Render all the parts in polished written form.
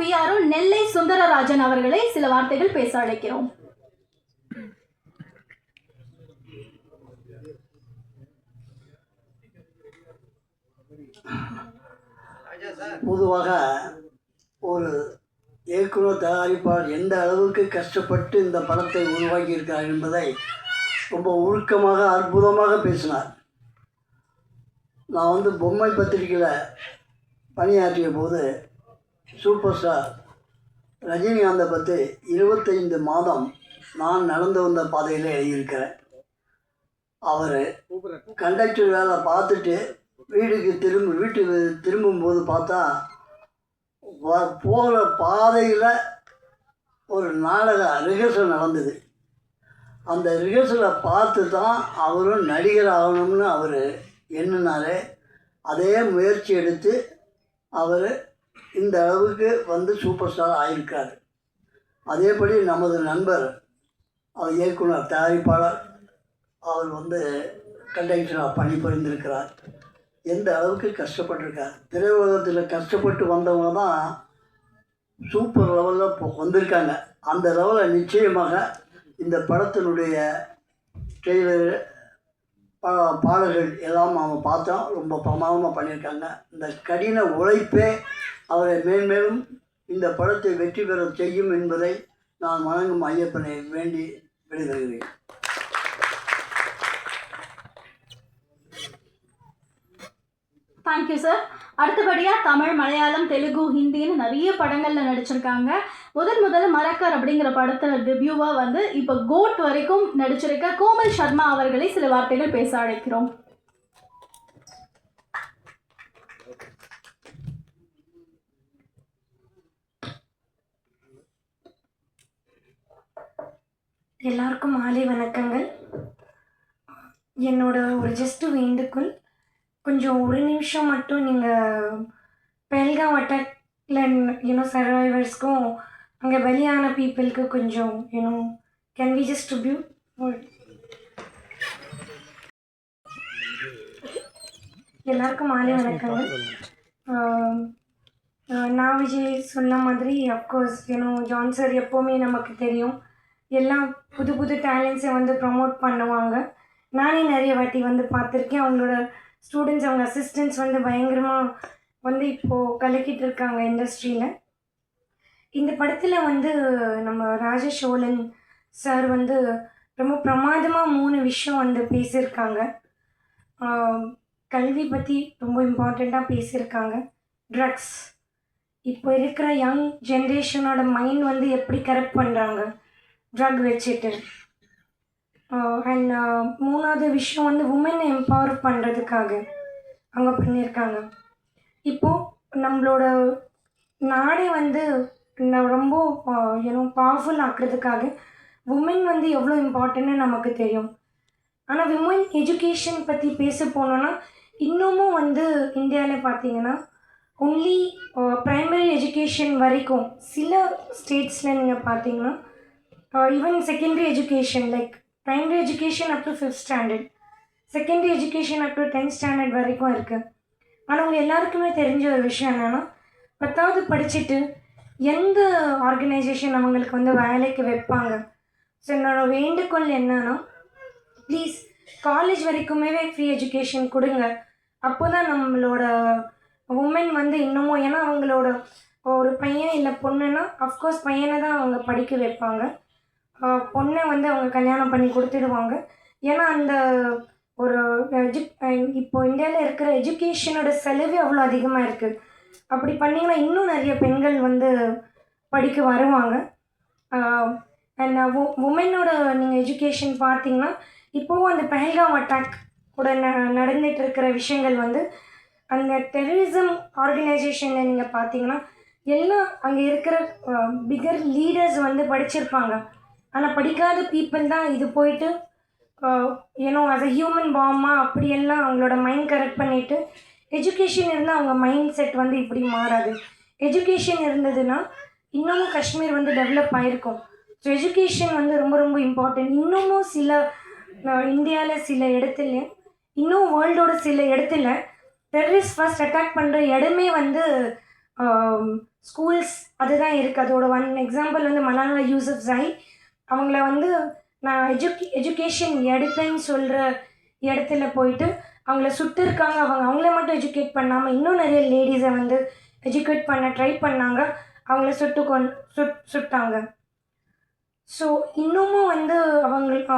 PRO நெல்லை சுந்தரராஜன் அவர்களை சில வார்த்தைகள் பேச அழைக்கிறோம். பொதுவாக ஒரு இயக்குனர் தயாரிப்பாளர் எந்த அளவுக்கு கஷ்டப்பட்டு இந்த படத்தை உருவாக்கியிருக்கார் என்பதை ரொம்ப உருக்கமாக அற்புதமாக பேசினார். நான் பொம்மை பத்திரிகையில் பணியாற்றிய போது சூப்பர் ஸ்டார் ரஜினிகாந்தை பற்றி 25 மாதம் நான் நடந்து வந்த பாதையில் எழுதியிருக்கிறேன். அவர் கண்டக்டர் வேலை பார்த்துட்டு வீட்டுக்கு திரும்பும்போது பார்த்தா போகிற பாதையில் ஒரு நாடக ரிஹர்சல் நடந்தது. அந்த ரிஹர்சலை பார்த்து தான் அவரும் நடிகர் ஆகணும்னு அவர் எண்ணினார். அதே முயற்சி எடுத்து அவர் இந்த அளவுக்கு சூப்பர் ஸ்டார் ஆகியிருக்கார். அதேபடி நமது நண்பர் அவர் இயக்குனர் தயாரிப்பாளர் அவர் கண்டக்டராக பணிபுரிந்திருக்கிறார். எந்த அளவுக்கு கஷ்டப்பட்டிருக்கார். திரையுலகத்தில் கஷ்டப்பட்டு வந்தவங்க தான் சூப்பர் லெவலில் வந்திருக்காங்க. அந்த லெவலில் நிச்சயமாக இந்த படத்தினுடைய ட்ரெய்லர் பாடல்கள் எல்லாம் நாம் பார்த்தோம். ரொம்ப பிரமாதமாக பண்ணியிருக்காங்க. இந்த கடின உழைப்பே அவரை மேன்மேலும் இந்த படத்தை வெற்றி பெற செய்யும் என்பதை நான் வணங்கும் ஐயப்பனை வேண்டி விடைபெறுகிறேன். Thank you sir. அடுத்தபடியாக தமிழ், மலையாளம், தெலுங்கு, ஹிந்தின்னு நிறைய படங்களில் நடிச்சிருக்காங்க. முதல்ல மரக்கர் அப்படிங்கிற படத்தில் டெபியூவாக இப்போ கோட் வரைக்கும் நடிச்சிருக்க கோமல் சர்மா அவர்களை சில வார்த்தைகள் பேச அழைக்கிறோம். எல்லாருக்கும் மாலை வணக்கங்கள். என்னோட ஒரு ஜஸ்ட் வேண்டுகோள், கொஞ்சம் ஒரு நிமிஷம் மட்டும் நீங்கள் பெல்காம் அட்டாக்ல சர்வைவர்ஸ்க்கும் அங்கே பலியான பீப்புளுக்கு கொஞ்சம் கேன் வி ஜஸ்ட் ட்ரிபியூட். எல்லாருக்கும் மாலை வணக்கங்கள். நான் விஜய் சொன்ன மாதிரி அஃப்கோர்ஸ் ஜான் சார் எப்போவுமே நமக்கு தெரியும் எல்லாம் புது புது டேலண்ட்ஸை ப்ரமோட் பண்ணுவாங்க. நானே நிறைய வாட்டி பார்த்துருக்கேன். அவங்களோட ஸ்டூடெண்ட்ஸ், அவங்க அசிஸ்டண்ட்ஸ் பயங்கரமாக இப்போது கலக்கிட்டு இருக்காங்க இண்டஸ்ட்ரியில். இந்த படத்தில் நம்ம ராஜசோழன் சார் ரொம்ப பிரமாதமாக 3 விஷயம் பேசியிருக்காங்க. கல்வி பற்றி ரொம்ப இம்பார்ட்டண்ட்டாக பேசியிருக்காங்க. ட்ரக்ஸ், இப்போ இருக்கிற யங் ஜென்ரேஷனோட மைண்ட் எப்படி கரெக்ட் பண்ணுறாங்க ட்ரக் வச்சுட்டு. அண்ட் 3வது விஷயம் உமனை எம்பவர் பண்ணுறதுக்காக அவங்க பண்ணியிருக்காங்க. இப்போது நம்மளோட நாடே ரொம்ப பவர்ஃபுல் ஆக்குறதுக்காக உமன் எவ்வளோ இம்பார்ட்டன்ட்னு நமக்கு தெரியும். ஆனால் விமன் எஜுகேஷன் பற்றி பேச போனோன்னா இன்னமும் இந்தியாவில் பார்த்தீங்கன்னா ஒன்லி ப்ரைமரி எஜுகேஷன் வரைக்கும், சில ஸ்டேட்ஸில் நீங்கள் பார்த்தீங்கன்னா even secondary education like primary education up to 5th standard, secondary education up to 10th standard வரைக்கும் இருக்குது. ஆனால் அவங்க எல்லாருக்குமே தெரிஞ்ச ஒரு விஷயம் என்னென்னா 10வது படிச்சுட்டு எந்த ஆர்கனைசேஷன் அவங்களுக்கு வேலைக்கு வைப்பாங்க. ஸோ என்னோடய வேண்டுகோள் என்னன்னா, ப்ளீஸ் காலேஜ் வரைக்குமே ஃப்ரீ எஜுகேஷன் கொடுங்க. அப்போ தான் நம்மளோட உமன் இன்னமும், ஏன்னா அவங்களோட ஒரு பையன் இல்லை பொண்ணுன்னா அஃப்கோர்ஸ் பையனை தான் அவங்க படிக்க வைப்பாங்க, பொண்ணை அவங்க கல்யாணம் பண்ணி கொடுத்துடுவாங்க. ஏன்னா அந்த ஒரு இப்போ இந்தியாவில் இருக்கிற எஜுகேஷனோட செலவு அவ்வளோ அதிகமாக இருக்குது. அப்படி பண்ணிங்கன்னா இன்னும் நிறைய பெண்கள் படிக்க வருவாங்க. அண்ட் உமனோட நீங்கள் எஜுகேஷன் பார்த்தீங்கன்னா இப்போவும் அந்த பெஹல்காம் அட்டாக் கூட நடந்துகிட்டு இருக்கிற விஷயங்கள் அந்த டெரரிசம் ஆர்கனைசேஷனில் நீங்கள் பார்த்தீங்கன்னா எல்லாம் அங்கே இருக்கிற பிகர் லீடர்ஸ் படிச்சிருப்பாங்க. ஆனால் படிக்காத பீப்புள் தான் இது போயிட்டு ஆஸ் அ ஹியூமன் பாமா அப்படியெல்லாம் அவங்களோட மைண்ட் கரெக்ட் பண்ணிவிட்டு, எஜுகேஷன் இருந்தால் அவங்க மைண்ட் செட் இப்படி மாறாது. எஜுகேஷன் இருந்ததுன்னா இன்னமும் காஷ்மீர் டெவலப் ஆகிருக்கும். ஸோ எஜுகேஷன் ரொம்ப ரொம்ப இம்பார்ட்டன்ட். இன்னமும் சில இந்தியாவில் சில இடத்துல, இன்னும் வேர்ல்டோட சில இடத்துல டெரரிஸ்ட் ஃபர்ஸ்ட் அட்டாக் பண்ணுற இடமே ஸ்கூல்ஸ் அதுதான் இருக்குது. அதோட ஒன் எக்ஸாம்பிள் வந்து மலாலா யூசப் ஜாய். அவங்கள வந்து நான் எஜுகேஷன் எடுப்பேன்னு சொல்கிற இடத்துல போயிட்டு அவங்கள சுட்டிருக்காங்க. அவங்கள மட்டும் எஜுகேட் பண்ணாமல் இன்னும் நிறைய லேடிஸை வந்து எஜுகேட் பண்ண ட்ரை பண்ணாங்க. அவங்கள சுட்டாங்க. ஸோ இன்னமும் வந்து அவங்க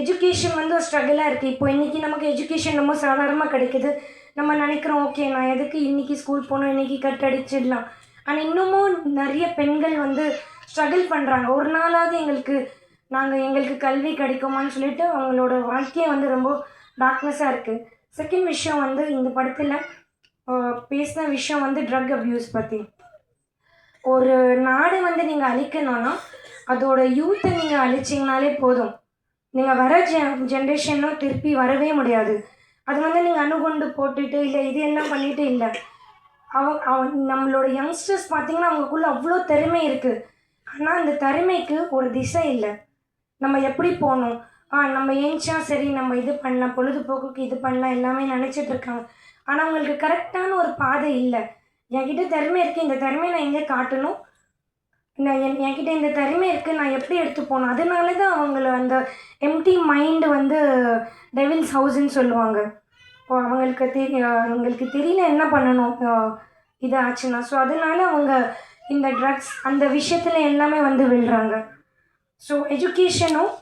எஜுகேஷன் வந்து ஒரு ஸ்ட்ரகிளாக இருக்குது. இப்போ இன்றைக்கி நமக்கு எஜுகேஷன் ரொம்ப சாதாரணமாக கிடைக்குது. நம்ம நினைக்கிறோம் ஓகே நான் எதுக்கு இன்றைக்கி ஸ்கூல் போகணும், இன்றைக்கி கட் அடிச்சிடலாம். ஆனால் இன்னமும் நிறைய பெண்கள் வந்து ஸ்ட்ரகிள் பண்ணுறாங்க. ஒரு நாளாவது எங்களுக்கு கல்வி கிடைக்குமான்னு சொல்லிட்டு அவங்களோட வாழ்க்கையை வந்து ரொம்ப டார்க்னஸாக இருக்குது. செகண்ட் விஷயம் வந்து இந்த படத்தில் பேசின விஷயம் வந்து ட்ரக் அப்யூஸ் பற்றி. ஒரு நாடு வந்து நீங்கள் அழிக்கணும்னா அதோட யூத்தை நீங்கள் அழிச்சிங்கனாலே போதும். நீங்கள் வர ஜென்ரேஷனும் திருப்பி வரவே முடியாது. அது வந்து நீங்கள் அணுகுண்டு போட்டுட்டு இல்லை இது என்ன பண்ணிட்டு இல்லை. நம்மளோட யங்ஸ்டர்ஸ் பார்த்திங்கன்னா அவங்களுக்குள்ள அவ்வளோ திறமை இருக்குது. ஆனால் அந்த திறமைக்கு ஒரு திசை இல்லை. நம்ம எப்படி போகணும், நம்ம ஏன்ச்சா சரி நம்ம இது பண்ணலாம், பொழுதுபோக்குக்கு இது பண்ணலாம் எல்லாமே நினச்சிட்டு இருக்காங்க. ஆனால் அவங்களுக்கு கரெக்டான ஒரு பாதை இல்லை. என்கிட்ட திறமை இருக்குது, இந்த திறமையை நான் எங்கே காட்டணும், என்கிட்ட இந்த திறமை இருக்குது, நான் எப்படி எடுத்து போகணும். அதனால தான் அவங்கள அந்த எம்டி மைண்டு வந்து டெவில்ஸ் ஹவுஸ்ன்னு சொல்லுவாங்க. அவங்களுக்கு தெரியல என்ன பண்ணணும் இது ஆச்சுன்னா. ஸோ அதனால அவங்க இந்த ட்ரக்ஸ் அந்த விஷயத்தில் எல்லாமே வந்து விழுறாங்க. ஸோ எஜுகேஷனும்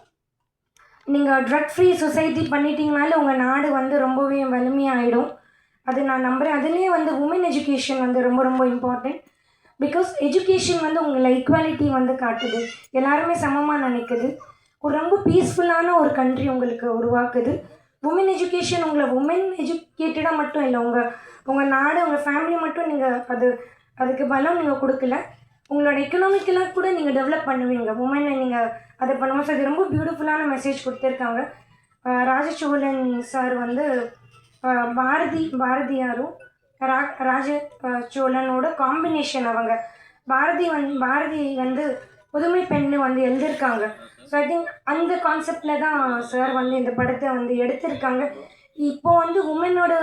நீங்கள் ட்ரக் ஃப்ரீ சொசைட்டி பண்ணிட்டீங்கனாலே உங்கள் நாடு வந்து ரொம்பவே வலிமையாகிடும். அது நான் நம்புகிறேன். அதுலேயே வந்து உமன் எஜுகேஷன் வந்து ரொம்ப ரொம்ப இம்பார்ட்டண்ட். பிகாஸ் எஜுகேஷன் வந்து உங்களை ஈக்குவாலிட்டி வந்து காட்டுது, எல்லாருமே சமமாக நினைக்குது, ஒரு ரொம்ப பீஸ்ஃபுல்லான ஒரு கண்ட்ரி உங்களுக்கு உருவாக்குது. உமன் எஜுகேஷன் உங்களை உமன் எஜுகேட்டடாக மட்டும் இல்லை, உங்கள் நாடு உங்கள் ஃபேமிலி மட்டும் நீங்கள் அதுக்கு பலம் நீங்கள் கொடுக்கல, உங்களோட எக்கனாமிக்கலாக கூட நீங்கள் டெவலப் பண்ணுவீங்க உமனை நீங்கள் அதை பண்ணும்போது. அது ரொம்ப பியூட்டிஃபுல்லான மெசேஜ் கொடுத்துருக்காங்க. ராஜசோழன் சார் வந்து பாரதியாரும் ராஜ சோழனோட காம்பினேஷன். அவங்க பாரதி வந்து புதுமை பெண்ணு வந்து எழுதியிருக்காங்க. ஸோ ஐ திங்க் அந்த கான்செப்டில் தான் சார் வந்து இந்த படத்தை வந்து எடுத்திருக்காங்க. இப்போ வந்து உமனோட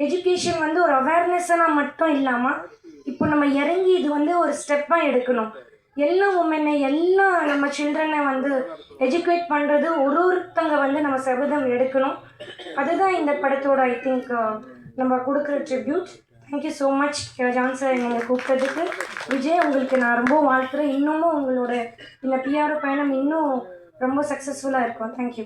எஜுகேஷன் வந்து ஒரு அவேர்னஸாக மட்டும் இல்லாமல் இப்போ நம்ம இறங்கி இது வந்து ஒரு ஸ்டெப்பாக எடுக்கணும். எல்லா உமனை எல்லா நம்ம சில்ட்ரனை வந்து எஜுகேட் பண்ணுறது ஒருத்தங்க வந்து நம்ம சபதம் எடுக்கணும். அதுதான் இந்த படத்தோட ஐ திங்க் நம்ம கொடுக்குற tribute. Thank you so much John sir நீங்கள் கூப்பிட்டதுக்கு. விஜய் உங்களுக்கு நான் ரொம்ப வாழ்த்துறேன். இன்னமும் உங்களோட இந்த பிஆர்ஓ பயணம் இன்னும் ரொம்ப சக்ஸஸ்ஃபுல்லாக இருக்கும். தேங்க்யூ.